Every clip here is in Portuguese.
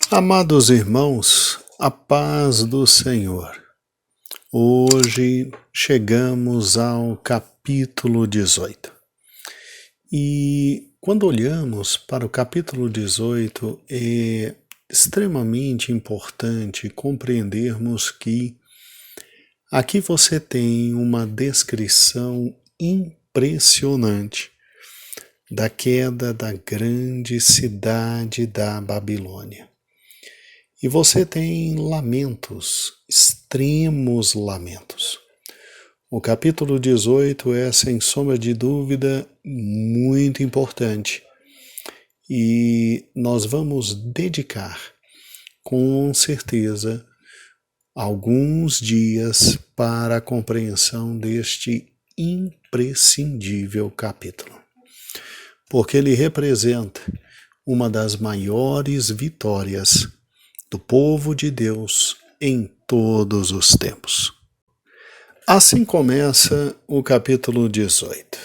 Amados irmãos, a paz do Senhor. Hoje chegamos ao capítulo 18. E quando olhamos para o capítulo 18, é extremamente importante compreendermos que aqui você tem uma descrição impressionante da queda da grande cidade da Babilônia. E você tem lamentos, extremos lamentos. O capítulo 18 é, sem sombra de dúvida, muito importante. E nós vamos dedicar, com certeza, alguns dias para a compreensão deste imprescindível capítulo. Porque ele representa uma das maiores vitórias do povo de Deus em todos os tempos. Assim começa o capítulo 18.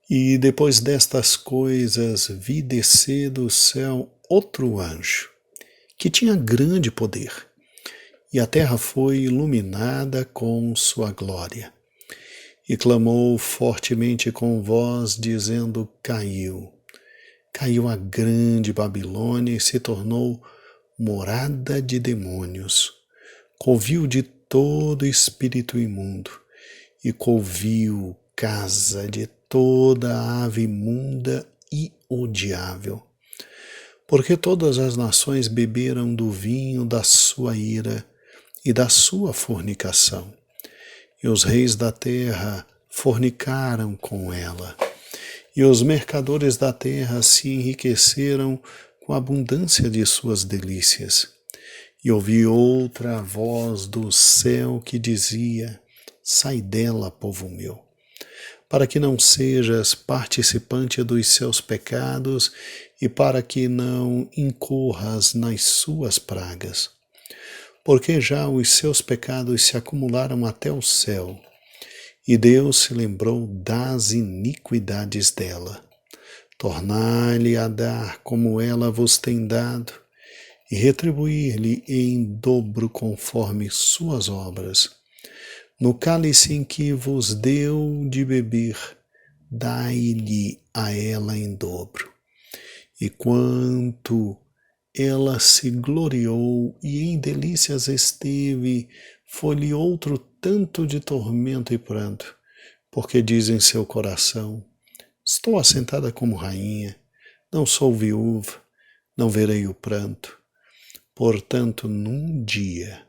E depois destas coisas vi descer do céu outro anjo, que tinha grande poder, e a terra foi iluminada com sua glória. E clamou fortemente com voz, dizendo: Caiu a grande Babilônia e se tornou morada de demônios, covil de todo espírito imundo, e covil casa de toda ave imunda e odiável. Porque todas as nações beberam do vinho da sua ira e da sua fornicação, e os reis da terra fornicaram com ela, e os mercadores da terra se enriqueceram com a abundância de suas delícias. E ouvi outra voz do céu que dizia: Sai dela, povo meu, para que não sejas participante dos seus pecados e para que não incorras nas suas pragas. Porque já os seus pecados se acumularam até o céu, e Deus se lembrou das iniquidades dela. Tornai-lhe a dar como ela vos tem dado, e retribuir-lhe em dobro conforme suas obras. No cálice em que vos deu de beber, dai-lhe a ela em dobro. E quanto ela se gloriou e em delícias esteve, foi-lhe outro tanto de tormento e pranto, porque diz em seu coração: Estou assentada como rainha, não sou viúva, não verei o pranto. Portanto, num dia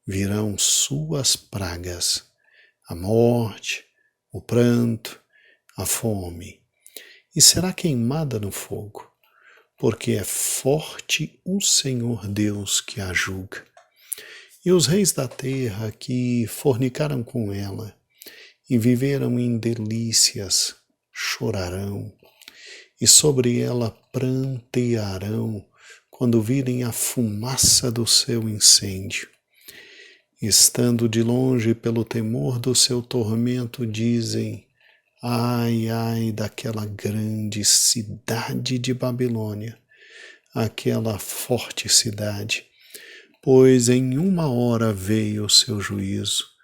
virão suas pragas, a morte, o pranto, a fome, e será queimada no fogo, porque é forte o Senhor Deus que a julga. E os reis da terra que fornicaram com ela e viveram em delícias chorarão, e sobre ela prantearão quando virem a fumaça do seu incêndio. Estando de longe pelo temor do seu tormento, dizem: Ai, ai daquela grande cidade de Babilônia, aquela forte cidade, pois em uma hora veio o seu juízo,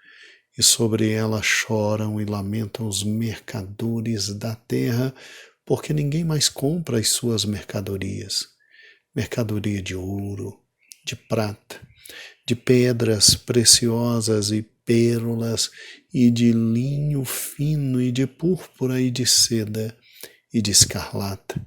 e sobre ela choram e lamentam os mercadores da terra, porque ninguém mais compra as suas mercadorias. Mercadoria de ouro, de prata, de pedras preciosas e pérolas, e de linho fino, e de púrpura, e de seda, e de escarlata,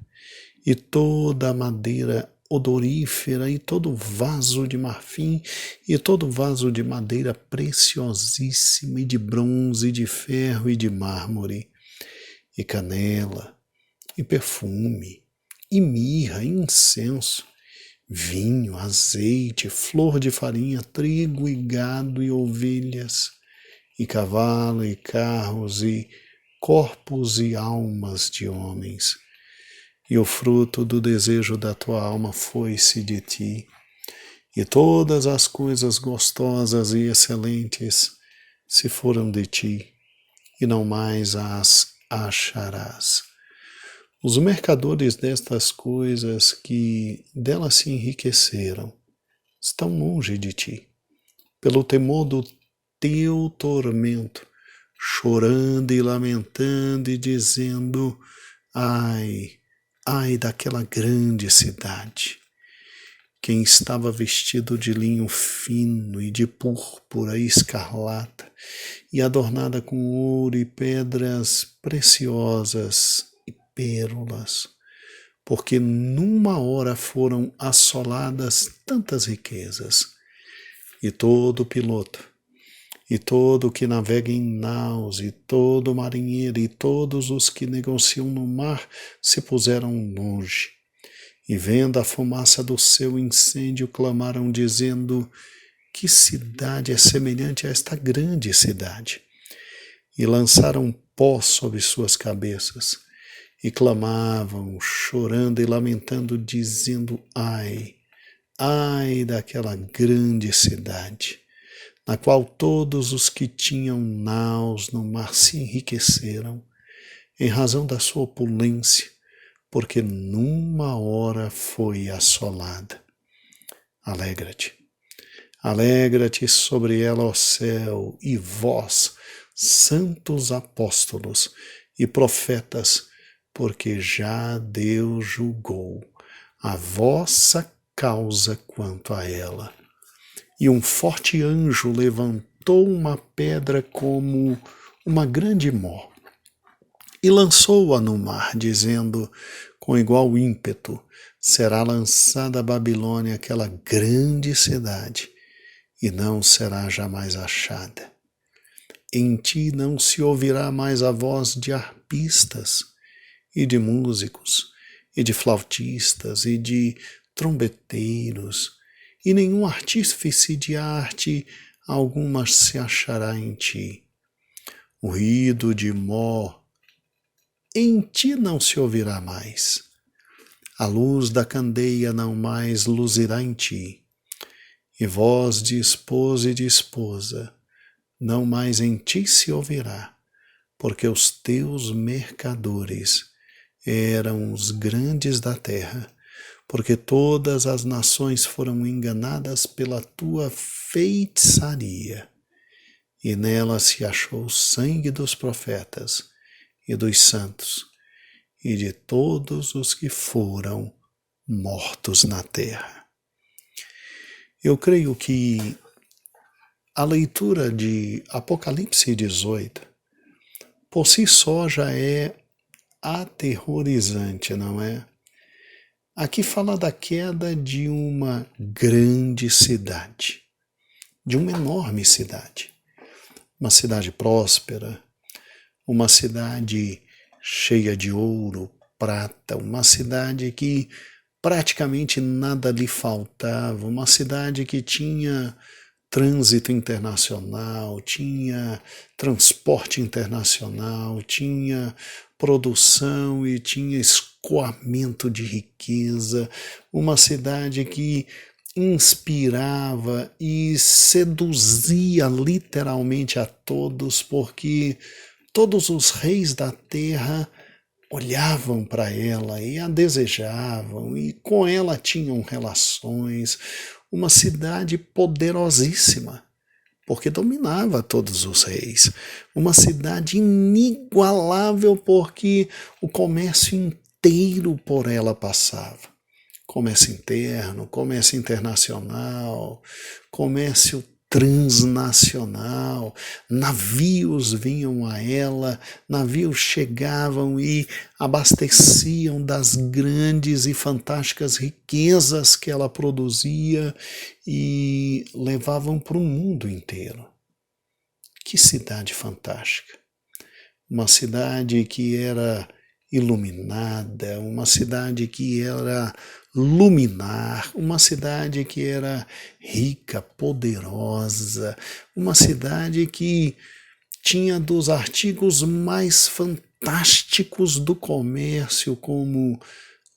e toda a madeira odorífera, e todo vaso de marfim, e todo vaso de madeira preciosíssima, e de bronze, e de ferro, e de mármore, e canela, e perfume, e mirra, e incenso, vinho, azeite, flor de farinha, trigo e gado e ovelhas, e cavalo e carros, e corpos e almas de homens. E o fruto do desejo da tua alma foi-se de ti, e todas as coisas gostosas e excelentes se foram de ti, e não mais as acharás. Os mercadores destas coisas que delas se enriqueceram estão longe de ti, pelo temor do teu tormento, chorando e lamentando e dizendo: ai, ai daquela grande cidade. Quem estava vestido de linho fino e de púrpura e escarlata, e adornada com ouro e pedras preciosas e pérolas, porque numa hora foram assoladas tantas riquezas, e todo piloto, e todo que navega em naus, e todo marinheiro, e todos os que negociam no mar se puseram longe, e vendo a fumaça do seu incêndio, clamaram dizendo: que cidade é semelhante a esta grande cidade? E lançaram pó sobre suas cabeças, e clamavam, chorando e lamentando, dizendo: ai, ai daquela grande cidade, na qual todos os que tinham naus no mar se enriqueceram, em razão da sua opulência, porque numa hora foi assolada. Alegra-te, alegra-te sobre ela, ó céu, e vós, santos apóstolos e profetas, porque já Deus julgou a vossa causa quanto a ela. E um forte anjo levantou uma pedra como uma grande mó, e lançou-a no mar, dizendo com igual ímpeto: será lançada a Babilônia, aquela grande cidade, e não será jamais achada. Em ti não se ouvirá mais a voz de arpistas, e de músicos, e de flautistas, e de trombeteiros, e nenhum artífice de arte alguma se achará em ti. O ruído de mó em ti não se ouvirá mais. A luz da candeia não mais luzirá em ti. E voz de esposo e de esposa não mais em ti se ouvirá, porque os teus mercadores eram os grandes da terra, porque todas as nações foram enganadas pela tua feitiçaria, e nela se achou o sangue dos profetas e dos santos, e de todos os que foram mortos na terra. Eu creio que a leitura de Apocalipse 18, por si só já é aterrorizante, não é? Aqui fala da queda de uma grande cidade, de uma enorme cidade, uma cidade próspera, uma cidade cheia de ouro, prata, uma cidade que praticamente nada lhe faltava, uma cidade que tinha trânsito internacional, tinha transporte internacional, tinha produção e tinha escoamento de riqueza, uma cidade que inspirava e seduzia literalmente a todos, porque todos os reis da terra olhavam para ela e a desejavam, e com ela tinham relações. Uma cidade poderosíssima, porque dominava todos os reis. Uma cidade inigualável, porque o comércio inteiro por ela passava. Comércio interno, comércio internacional, comércio transnacional, navios vinham a ela, navios chegavam e abasteciam das grandes e fantásticas riquezas que ela produzia e levavam para o mundo inteiro. Que cidade fantástica! Uma cidade que era iluminada, uma cidade que era luminar, uma cidade que era rica, poderosa, uma cidade que tinha dos artigos mais fantásticos do comércio, como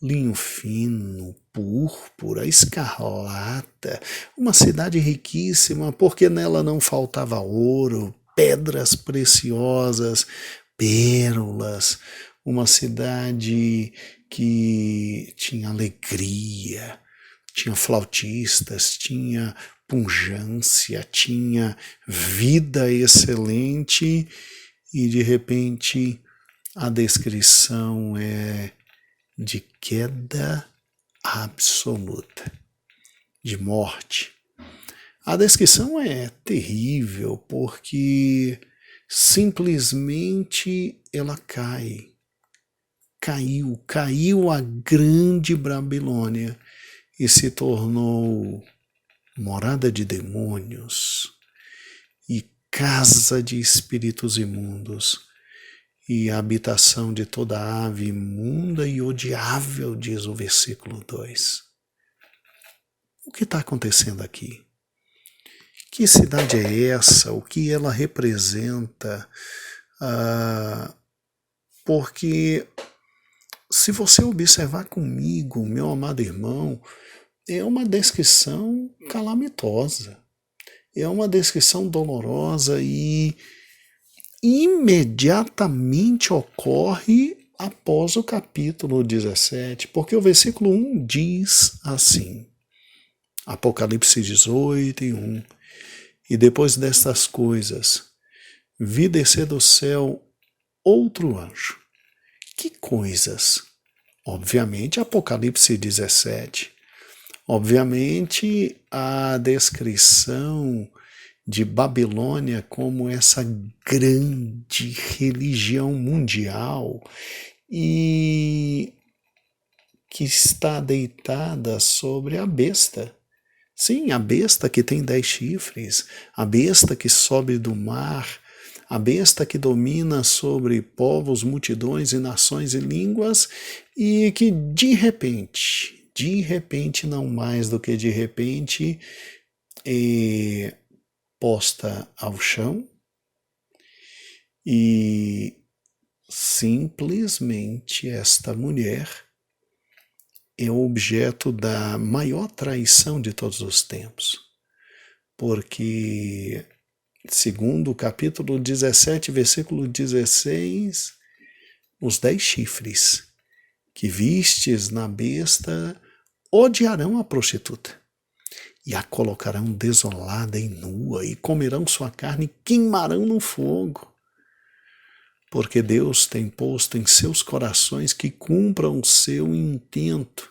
linho fino, púrpura, escarlata, uma cidade riquíssima, porque nela não faltava ouro, pedras preciosas, pérolas, uma cidade que tinha alegria, tinha flautistas, tinha pungência, tinha vida excelente, e de repente a descrição é de queda absoluta, de morte. A descrição é terrível porque simplesmente ela caiu a grande Babilônia e se tornou morada de demônios e casa de espíritos imundos e habitação de toda ave imunda e odiável, diz o versículo 2. O que está acontecendo aqui? Que cidade é essa? O que ela representa? Porque se você observar comigo, meu amado irmão, é uma descrição calamitosa, é uma descrição dolorosa e imediatamente ocorre após o capítulo 17, porque o versículo 1 diz assim, Apocalipse 18 e 1, e depois destas coisas, vi descer do céu outro anjo. Que coisas? Obviamente, Apocalipse 17. Obviamente, a descrição de Babilônia como essa grande religião mundial e que está deitada sobre a besta. Sim, a besta que tem 10 chifres, a besta que sobe do mar, a besta que domina sobre povos, multidões e nações e línguas, e que de repente, não mais do que de repente, é posta ao chão e simplesmente esta mulher é objeto da maior traição de todos os tempos, porque segundo o capítulo 17, versículo 16, os 10 chifres que vistes na besta odiarão a prostituta e a colocarão desolada e nua e comerão sua carne e queimarão no fogo. Porque Deus tem posto em seus corações que cumpram o seu intento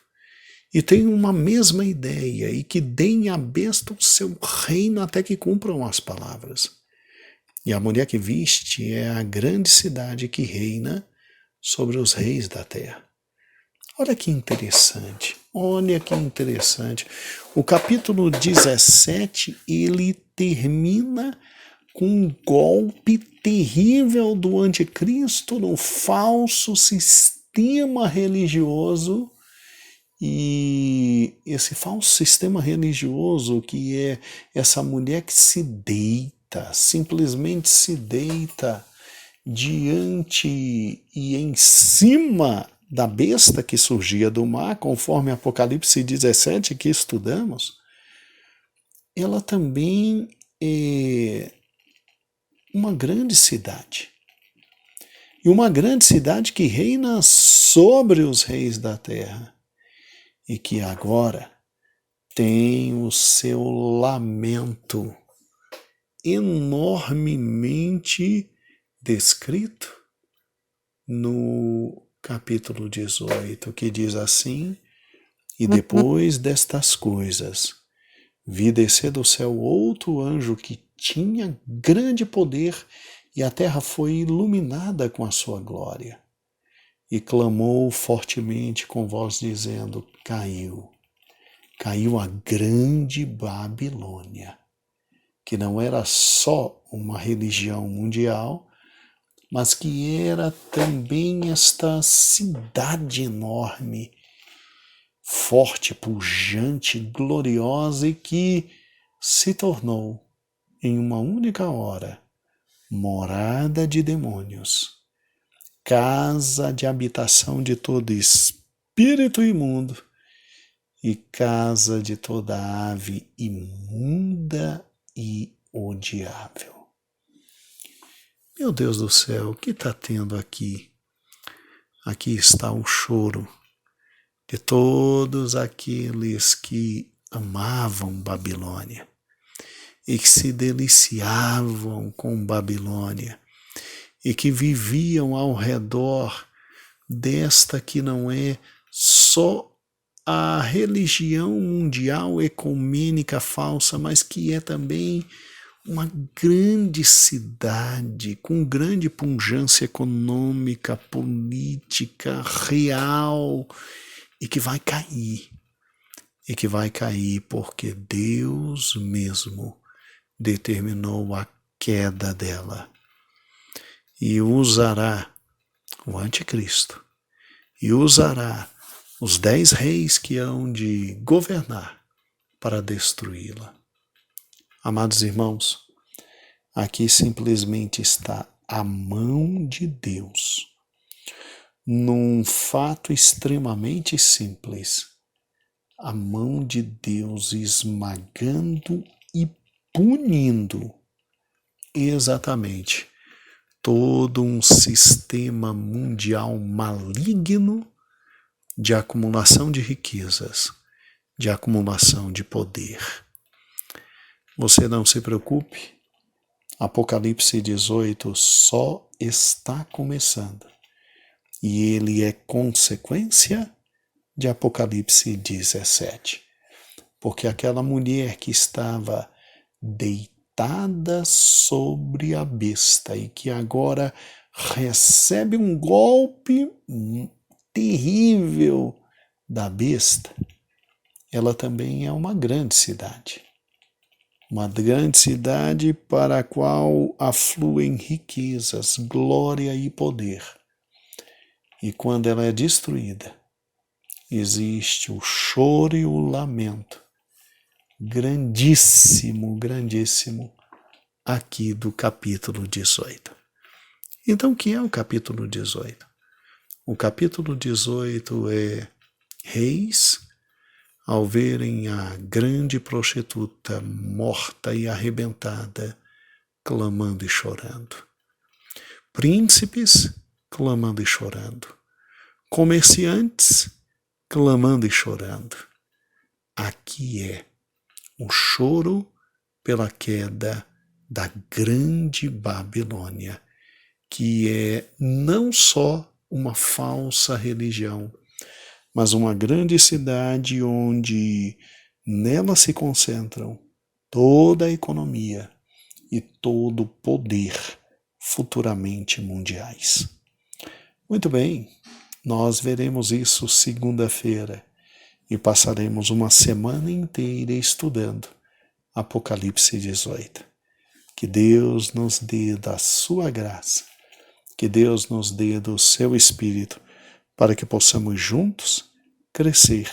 e tenham uma mesma ideia e que deem à besta o seu reino até que cumpram as palavras. E a mulher que viste é a grande cidade que reina sobre os reis da terra. Olha que interessante, olha que interessante. O capítulo 17, ele termina com um golpe terrível do anticristo no falso sistema religioso. E esse falso sistema religioso que é essa mulher que se deita, simplesmente se deita diante e em cima da besta que surgia do mar, conforme Apocalipse 17 que estudamos, ela também é uma grande cidade. E uma grande cidade que reina sobre os reis da terra e que agora tem o seu lamento enormemente descrito no capítulo 18, que diz assim: e depois destas coisas, vi descer do céu outro anjo que tinha grande poder, e a terra foi iluminada com a sua glória. E clamou fortemente com voz dizendo: caiu a grande Babilônia, que não era só uma religião mundial, mas que era também esta cidade enorme, forte, pujante, gloriosa, e que se tornou, em uma única hora, morada de demônios, casa de habitação de todo espírito imundo e casa de toda ave imunda e odiável. Meu Deus do céu, o que está tendo aqui? aqui está o choro de todos aqueles que amavam Babilônia e que se deliciavam com Babilônia e que viviam ao redor desta que não é só a religião mundial ecumênica falsa, mas que é também uma grande cidade com grande pujança econômica, política, real, e que vai cair. E que vai cair porque Deus mesmo determinou a queda dela. E usará o anticristo. E usará os 10 reis que hão de governar para destruí-la. Amados irmãos, aqui simplesmente está a mão de Deus, num fato extremamente simples, a mão de Deus esmagando e punindo exatamente todo um sistema mundial maligno de acumulação de riquezas, de acumulação de poder. Você não se preocupe, Apocalipse 18 só está começando e ele é consequência de Apocalipse 17, porque aquela mulher que estava deitada sobre a besta e que agora recebe um golpe terrível da besta, ela também é uma grande cidade. Uma grande cidade para a qual afluem riquezas, glória e poder. E quando ela é destruída, existe o choro e o lamento grandíssimo, grandíssimo, aqui do capítulo 18. Então, o que é o capítulo 18? O capítulo 18 é reis, ao verem a grande prostituta morta e arrebentada, clamando e chorando. Príncipes, clamando e chorando. Comerciantes, clamando e chorando. Aqui é o choro pela queda da grande Babilônia, que é não só uma falsa religião, mas uma grande cidade onde nela se concentram toda a economia e todo o poder futuramente mundiais. Muito bem, nós veremos isso segunda-feira e passaremos uma semana inteira estudando Apocalipse 18. Que Deus nos dê da sua graça, que Deus nos dê do seu Espírito, para que possamos juntos crescer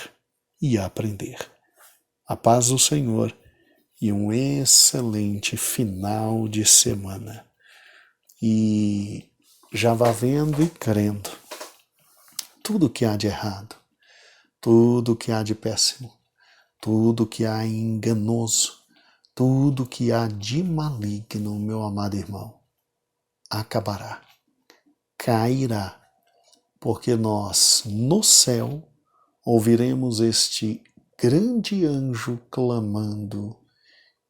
e aprender. A paz do Senhor e um excelente final de semana. E já vá vendo e crendo tudo que há de errado, tudo que há de péssimo, tudo que há de enganoso, tudo que há de maligno, meu amado irmão, acabará, cairá, porque nós, no céu, ouviremos este grande anjo clamando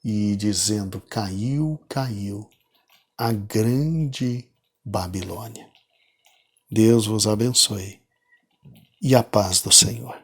e dizendo: caiu, caiu a grande Babilônia. Deus vos abençoe e a paz do Senhor.